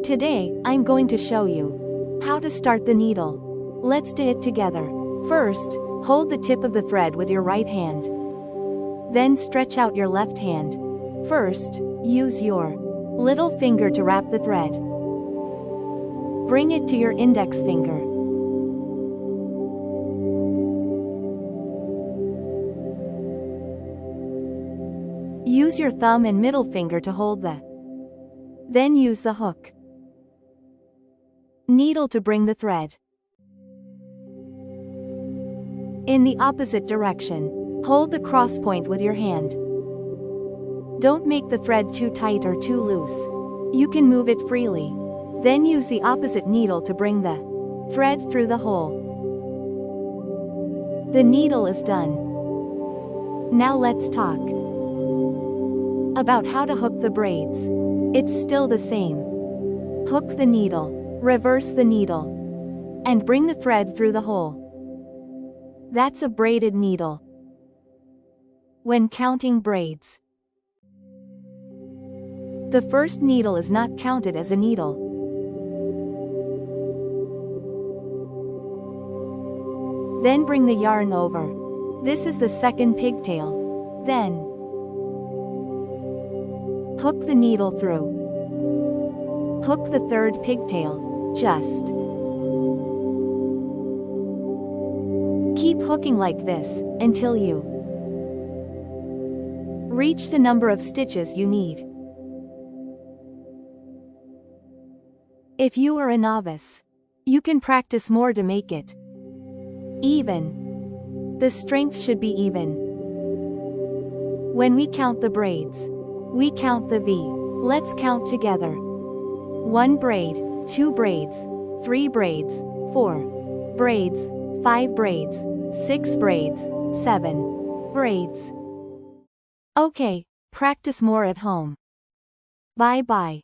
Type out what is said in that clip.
Today, I'm going to show you how to start the needle. Let's do it together. First, hold the tip of the thread with your right hand. Then stretch out your left hand. First, use your little finger to wrap the thread. Bring it to your index finger. Use your thumb and middle finger to hold then use the hook needle to bring the thread in the opposite direction. Hold the cross point with your hand. Don't make the thread too tight or too loose. You can move it freely. Then use the opposite needle to bring the thread through the hole. The needle is done. Now let's talk about how to hook the braids. It's still the same. Hook the needle, reverse the needle, and bring the thread through the hole. That's a braided needle. When counting braids, the first needle is not counted as a needle. Then bring the yarn over. This is the second pigtail. Then hook the needle through. Hook the third pigtail. Just keep hooking like this until you reach the number of stitches you need. If you are a novice, you can practice more to make it even. The strength should be even. When we count the braids, we count the V. Let's count together. 1 braid, 2 braids, 3 braids, 4 braids, 5 braids, 6 braids, 7 braids. Okay, practice more at home. Bye bye.